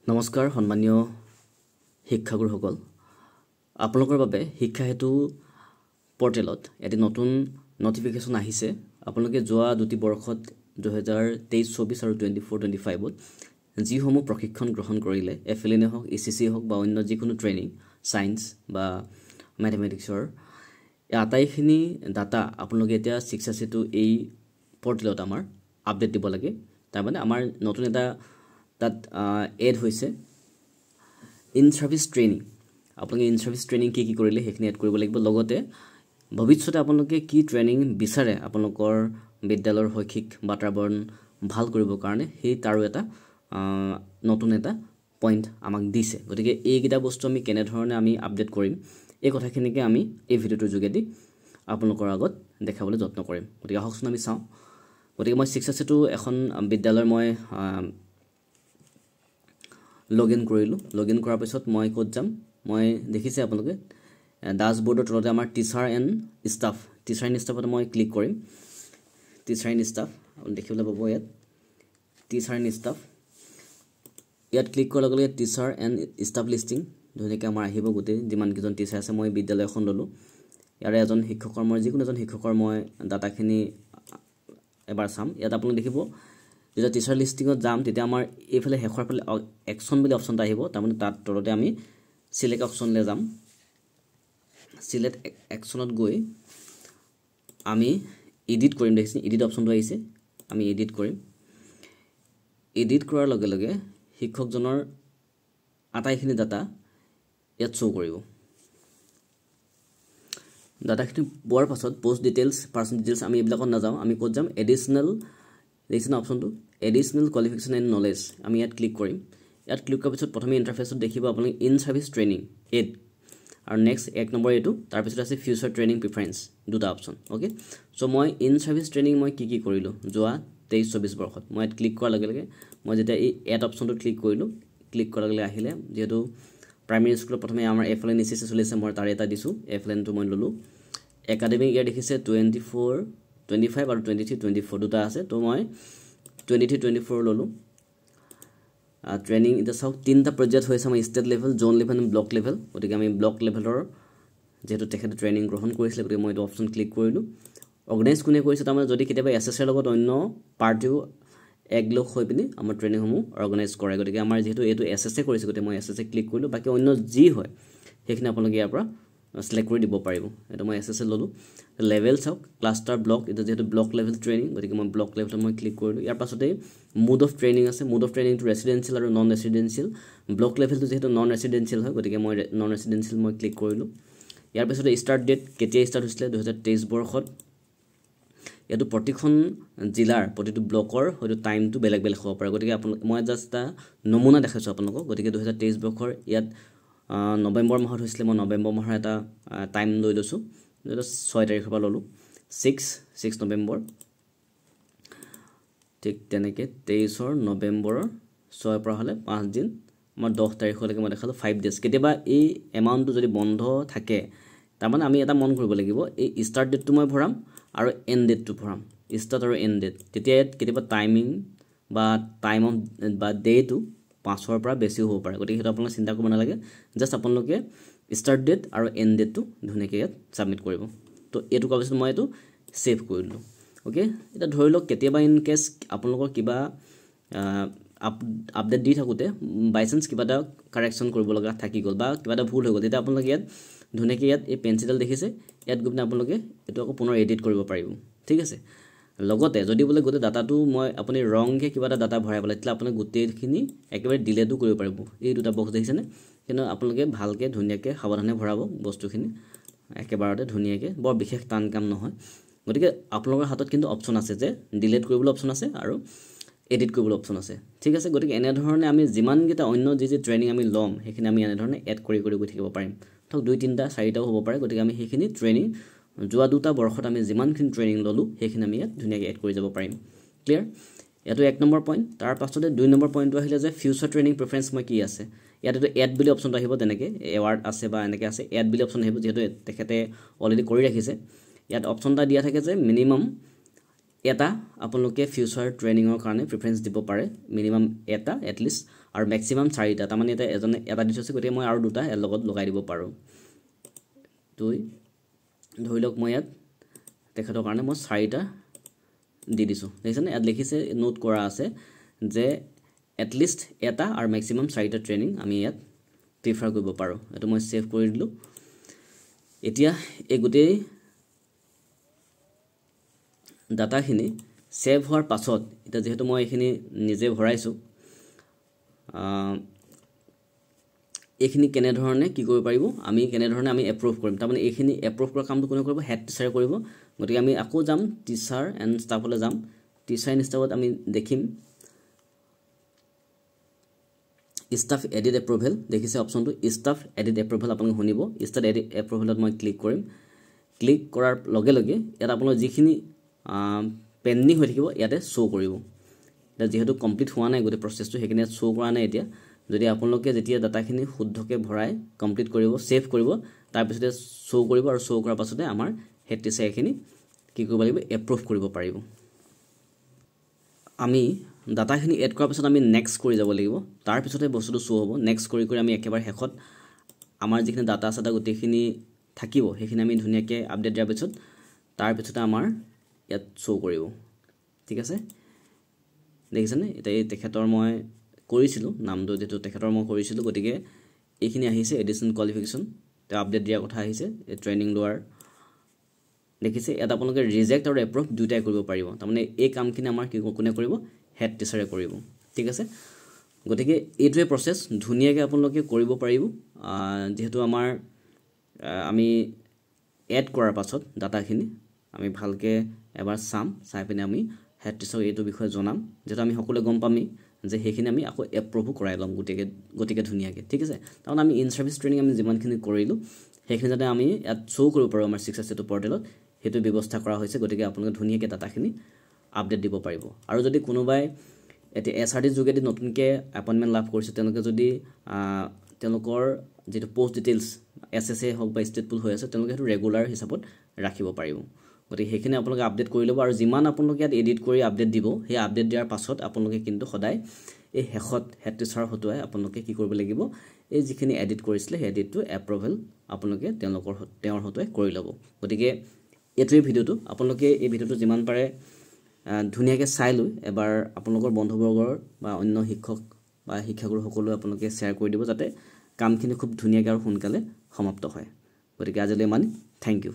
নমস্কাৰ সন্মানীয় শিক্ষাগুৰুসকল আপোনালোকৰ বাবে শিক্ষা হেতু পৰ্টেলত এটি নতুন নটিফিকেশন আহিছে আপোনালোকে যোৱা দুটি বৰ্ষত 2023-24 আৰু 24-25ত যিসমূহ প্ৰশিক্ষণ গ্ৰহণ কৰিলে এফএলএন হওক ইসিসি হওক বা অন্য যিকোনো ট্ৰেইনিং সায়েন্স বা ম্যাথমেটিক্সৰ আটাইখিনি ডাটা আপোনালোকে এতিয়া 682 এই পৰ্টেলত আমাৰ আপডেট দিব লাগে তাৰ মানে আমাৰ নতুন এটা that add হৈছে in service training আপোনালোকে in service training কি কৰিলে হেখিনি এড কৰিব লাগিব লগতে ভৱিষ্যতে আপোনালোকে কি ট্ৰেইনিং বিচাৰে আপোনালোকৰ বিদ্যালয়ৰ শৈক্ষিক বাতাবৰণ ভাল কৰিব কাৰণে সেই তাৰো এটা নতুন এটা পইণ্ট আমাক দিছে গতিকে এই গিটা বস্তু আমি কেনে ধৰণে আমি আপডেট কৰিম এই কথাখিনিকে আমি এই ভিডিওটোৰ যোগেদি আপোনালোকৰ আগত দেখাবলৈ যত্ন কৰিম গতিকে আহকচোন আমি চাওঁ গতিকে মই 682 এখন বিদ্যালয়ৰ মই লগইন কৰিলো লগইন কৰাৰ পিছত মই কোড যাম মই দেখিছে আপোনালোকে ড্যাশবোৰ্ডৰ তলতে আমাৰ টিচাৰ এণ্ড ষ্টাফত মই ক্লিক কৰিম টিচাৰ এণ্ড ষ্টাফ আপুনি দেখিবলৈ পাব ইয়াত টিচাৰ এণ্ড ষ্টাফ ইয়াত ক্লিক কৰাৰ লগে লগে টিচাৰ এণ্ড ষ্টাফ লিষ্টিং ধুনীয়াকৈ আমাৰ আহিব গোটেই যিমান কেইজন টিচাৰ আছে মই বিদ্যালয় এখন ললো ইয়াৰে এজন শিক্ষকৰ মই যিকোনো এজন শিক্ষকৰ মই ডাটাখিনি এবাৰ চাম ইয়াত আপুনি দেখিব যেতিয়া টিচাৰ লিষ্টিংত যাম তেতিয়া আমাৰ এইফালে হেখৰ ফালে একশন বুলি অপচনটা আহিব তাৰ মানে তাত তলতে আমি সিলেক্ট অপচনলে যাম সিলেক্ট একশনত গৈ আমি এডিট কৰিম দেখিছে এডিট অপচনটো আহিছে আমি এডিট কৰিম এডিট কৰাৰ লগে লগে শিক্ষকজনৰ আটাইখিনি ডাটা ইয়াত শো কৰিব ডাটাখিনি পোৱাৰ পাছত পোষ্ট ডিটেইলছ পাৰ্সন ডিটেইলছ আমি এইবিলাকত নাযাওঁ আমি ক'ত যাম এডিশনাল দেখছেন অপশনটো এডিশনাল কোৱালিফিকেশন এণ্ড নলেজ আমি ইয়াত ক্লিক কৰিম ইয়াত ক্লিক কৰাৰ পিছত প্ৰথমে ইন্টাৰফেসত দেখিব আপুনি ইন সাৰ্ভিস ট্ৰেইনিং এড আৰু নেক্সট এক নম্বৰ এটো তাৰ পিছত আছে ফিউচাৰ ট্ৰেইনিং প্ৰিফাৰেন্স দুটা অপশন ওকে সো মই ইন সাৰ্ভিস ট্ৰেইনিং মই কি কৰিলো যোৱা 23-24 বৰ্ষত মই ইয়াত ক্লিক কৰাৰ লগে লগে মই যেতিয়া এই এড অপশনটো ক্লিক কৰিলো ক্লিক কৰাৰ লগে আহিলে যেহেতু প্ৰাইমেৰী স্কুলত প্ৰথমে আমাৰ এফএলএন ইসিসি চলিছে মই তাৰ এটা দিছো এফএলএন টো মই ললো একাডেমিক ইয়াৰ দেখিছে 24-25 আৰু 23-24 দুটা আছে তো মই 23-24 ললো ট্ৰেইনিং এটা সব তিনটা পৰ্যায়ত হৈছে আমাৰ ষ্টেট লেভেল জোন লেভেল আৰু ব্লক লেভেল গতিকে আমি ব্লক লেভেলৰ যেহেতু তেখেতে ট্ৰেইনিং গ্ৰহণ কৰিছিল গতিকে মই এটা অপচন ক্লিক কৰিলো অৰ্গানাইজ কোনে কৰিছে তাৰমানে যদি কেতিয়াবা এসএসএৰ লগত অন্য পাৰ্টিও একলগ হৈ পিনি আমাৰ ট্ৰেইনিং সমূহ অৰ্গানাইজ কৰে গতিকে আমাৰ যেহেতু এটো এসএসএ কৰিছে গতিকে মই এসএসএ ক্লিক কৰিলো বাকি অন্য যি হয় সেইখিনি আপোনালোকে ইয়াৰ পৰা সিলেক্ট কৰি দিব পাৰিব এটা মই এসএসএ ললো লেভেল চাওক ক্লাষ্টাৰ ব্লক এটা যেহেতু ব্লক লেভেল ট্ৰেইনিং গতিকে মই ব্লক লেভেলত মই ক্লিক কৰিলো ইয়াৰ পাছতে মোড অফ ট্ৰেইনিং আছে মোড অফ ট্ৰেইনিং টু ৰেসিডেন্সিয়েল আৰু নন ৰেসিডেন্সিয়েল ব্লক লেভেলটো যেহেতু নন ৰেসিডেন্সিয়েল হয় গতিকে মই নন ৰেসিডেন্সিয়েল মই ক্লিক কৰিলো ইয়াৰ পাছতে স্টাৰ্ট ডেট কেতিয়া স্টাৰ্ট হৈছিল 2023 বৰ্ষত ইয়াটো প্ৰতিখন জিলাৰ প্ৰতিটো ব্লকৰ হয়তো টাইমটো বেলেগ বেলেগ হ'ব পাৰে গতিকে মই জাস্ট এটা নমুনা দেখাইছো আপোনালোকক গতিকে 2023 বৰ্ষৰ ইয়াত নৱেম্বৰ মাহত হৈছিল মই নৱেম্বৰ মাহৰ এটা টাইম লৈ লৈছো 6 তাৰিখৰ পৰা ললো 6 নৱেম্বৰ ঠিক তেনেকে 23 নৱেম্বৰৰ 6 পৰা হলে 5 দিন মই 10 তাৰিখলৈকে মই দেখালো 5 ডেজ কেতিয়াবা এই এমাউন্টটো যদি বন্ধ থাকে তাৰমানে আমি এটা মন কৰিব লাগিব এই স্টাৰ্ট ডেটটো মই ভৰাম আৰু এন্ড ডেটটো ভৰাম স্টাৰ্ট আৰু এন্ড ডেট তেতিয়া কেতিয়াবা টাইমিং বা টাইম অফ বা ডেটো 5ৰ পৰা বেছি হ'ব পাৰে গতিকে হেতু আপোনালোকে চিন্তা কৰিব নালাগে জাস্ট আপোনালোকে স্টাৰ্ট ডেট আৰু এন্ড ডেটটো ধুনীয়াকৈ ইয়াত সাবমিট কৰিব তো এটো কৰাৰ পিছত মই এটো সেভ কৰিলো ওকে এটা ধৰি লওক কেতিয়াবা ইন কেস আপোনালোকৰ কিবা আপডেট দি থাকোতে বাই চান্স কিবা এটা কাৰেকচন কৰিব লগা থাকি গল বা কিবা এটা ভুল হৈ গল তেতিয়া আপোনালোকে ইয়াত ধুনীয়াকৈ ইয়াত এই পেন্সিলডাল দেখিছে ইয়াত গৈ আপোনালোকে এটো আকৌ পুনৰ এডিট কৰিব পাৰিব ঠিক আছে লগতে যদি বলে গোটে ডাটাটো মই আপুনি ৰংকে কিবা এটা ডাটা ভৰাই বলে তেতিয়া আপুনি গোটেইখিনি একেবাৰে ডিলেটো কৰিব পাৰিব এই দুটা বক্স দেখিছেনে কিন্তু আপোনালোকে ভালকে ধুনীয়াকৈ সাৱধানে ভৰাব বস্তুখিনি একেবাৰতে ধুনীয়াকৈ বৰ বিশেষ টান কাম নহয় গতিকে আপোনালোকৰ হাতত কিন্তু অপচন আছে যে ডিলিট কৰিবলৈ অপচন আছে আৰু এডিট কৰিবলৈ অপচন আছে ঠিক আছে গতিকে এনে ধৰণে আমি যিমান গিটা অন্য যি ট্ৰেইনিং আমি লম সেইখিনি আমি এনে ধৰণে এড কৰি গৈ থাকিব পাৰিম থক 2-3টা 4টাও হ'ব পাৰে গতিকে আমি সেইখিনি ট্ৰেইনিং যোৱা দুটা বৰ্ষত আমি যিমানখিনি ট্ৰেইনিং ললো সেইখিনি আমি ইয়াত ধুনীয়াকৈ এড কৰি যাব পাৰিম ক্লিয়াৰ এটো এক নম্বৰ পইণ্ট তাৰ পাছতে 2 নম্বৰ পইণ্টটো আহিলে যে ফিউচাৰ ট্ৰেইনিং প্ৰিফাৰেন্স মই কি আছে ইয়াত এটো এড বুলি অপচনটো আহিব তেনেকৈ এৱাৰ্ড আছে বা এনেকৈ আছে এড বুলি অপচন আহিব যেহেতু তেখেতে অলৰেডি কৰি ৰাখিছে ইয়াত অপচনটা দিয়া থাকে যে মিনিমাম এটা আপোনালোকে ফিউচাৰ ট্ৰেইনিঙৰ কাৰণে প্ৰিফাৰেঞ্চ দিব পাৰে মিনিমাম এটা এটলিষ্ট আৰু মেক্সিমাম 4টা তাৰমানে এটা দি থৈছে গতিকে মই আৰু দুটা এৰ লগত লগাই দিব পাৰোঁ দুই ধৰি লওক মই ইয়াত তেখেতৰ কাৰণে মই 4টা দি দিছোঁ দেখিছেনে ইয়াত লিখিছে নোট কৰা আছে যে এটলিষ্ট এটা আৰু মেক্সিমাম 4টা ট্ৰেইনিং আমি ইয়াত প্ৰিফাৰ কৰিব পাৰোঁ এটো মই সেভ কৰি দিলোঁ এতিয়া এই গোটেই ডাটাখিনি সেভ হোৱাৰ পাছত এটা যেহেতু মই এখিনি নিজে ভৰাইছো এখিনি কেনে ধৰণে কি কৰিব পাৰিব আমি কেনে ধৰণে আমি এপ্ৰুভ কৰিম তাৰমানে এখিনি এপ্ৰুভ কৰা কামটো কোনে কৰিব হেড টিচাৰে কৰিব গতিকে আমি আকৌ যাম টিচাৰ এণ্ড ষ্টাফলৈ যাম টিচাৰ এণ্ড ষ্টাফত আমি দেখিম staff edit approval দেখিছে অপচনটো staff edit approval আপোনালোকে শুনিব staff edit approvalত মই ক্লিক কৰিম ক্লিক কৰাৰ লগে লগে ইয়াত আপোনালোক যিখিনি পেন্ডিং হৈ থাকিব ইয়াতে শো কৰিব এটা যেহেতু কমপ্লিট হোৱা নাই গতে প্ৰসেসটো হেকিনে শো কৰা নাই এতিয়া যদি আপোনালোকে যেতিয়া ডাটাখিনি শুদ্ধকে ভৰাই কমপ্লিট কৰিব সেভ কৰিব তাৰ পিছতে শো কৰিব আৰু শো কৰাৰ পাছতে আমাৰ হেড টিচাৰ এখিনি কি কৰিব লাগিব এপ্ৰুভ কৰিব পাৰিব আমি ডাটাখিনি এড কৰাৰ পিছত আমি নেক্সট কৰি যাব লাগিব তাৰ পিছতে বস্তুটো শো হ'ব নেক্সট কৰি আমি একেবাৰে হেকত আমাৰ যিখিনি ডাটা আছে তা গোটেইখিনি থাকিব হেখিনি আমি ধুনিয়াকে আপডেট দিয়াৰ পিছত তাৰ পিছতে আমাৰ ইয়াত শো কৰিব ঠিক আছে দেখিছেনে এটা এই তেখেতৰ মই কৰিছিলো নামটো যেটো তেখেতৰ মই কৰিছিলো গতিকে এইখিনি আহিছে এডিশন কোৱালিফিকেশন তে আপডেট দিয়া কথা আহিছে এই ট্ৰেইনিং লোৱাৰ দেখিছে এটা আপোনালোকে ৰিজেক্ট আৰু এপ্ৰুভ দুটাই কৰিব পাৰিব তাৰমানে এই কামখিনি আমাৰ কি কোনে কৰিব হেড টিচাৰে কৰিব ঠিক আছে গতিকে এইটোৱে প্ৰসেস ধুনিয়াকে আপোনালোকে কৰিব পাৰিব যেহেতু আমাৰ আমি এড কৰাৰ পাছত ডাটাখিনি আমি ভালকে এবাৰ চাই পিনে আমি হেড টিচাৰ এইটো বিষয় জনাম যেটা আমি সকলো গম পামি যে হেখিনি আমি আকৌ এপ্ৰুভ কৰাই লম গতিকে ধুনিয়াকে ঠিক আছে কাৰণ আমি ইন সাৰ্ভিস ট্ৰেইনিং আমি যিমানখিনি কৰিলো হেখিনি যাতে আমি ইয়াত শো কৰিব পাৰো আমাৰ 662 পৰ্টেলত হেতু ব্যৱস্থা কৰা হৈছে গতিকে আপোনালোকে ধুনিয়াকে ডাটাখিনি আপডেট দিব পাৰিব আৰু যদি কোনোবাই এটি এসআৰডি যোগেদি নতুনকে এপইন্টমেন্ট লাভ কৰিছে তেওঁলোকে যদি তেওঁলোকৰ যেটো পোষ্ট ডিটেইলছ এসএসএ হক বা ষ্টেট পুল হৈ আছে তেওঁলোকে হেতু ৰেগুলাৰ হিচাপত ৰাখিব পাৰিব গতিকে হেখিনি আপোনালোকে আপডেট কৰি লব আৰু যিমান আপোনালোকে ইয়াত এডিট কৰি আপডেট দিব সেই আপডেট দিয়াৰ পাছত আপোনালোকে কিন্তু সদায় এই হেকত হেড টিচাৰ হতুৱাই আপোনালোকে কি কৰিব লাগিব এই যিখিনি এডিট কৰিছিলে সেই এডিটটো এপ্ৰুভেল আপোনালোকে তেওঁৰ হতুৱাই কৰি লব গতিকে এটোই ভিডিওটো আপোনালোকে এই ভিডিওটো যিমান পাৰে ধুনিয়াকে চাই লৈ এবাৰ আপোনালোকৰ বন্ধুবৰ্গৰ বা অন্য শিক্ষক বা শিক্ষাগুৰু সকলো আপোনালোকে শেয়াৰ কৰি দিব যাতে কামখিনি খুব ধুনিয়াকে আৰু সোনকালে সমাপ্ত হয় গতিকে আজিলৈ ইমান থ্যাংক ইউ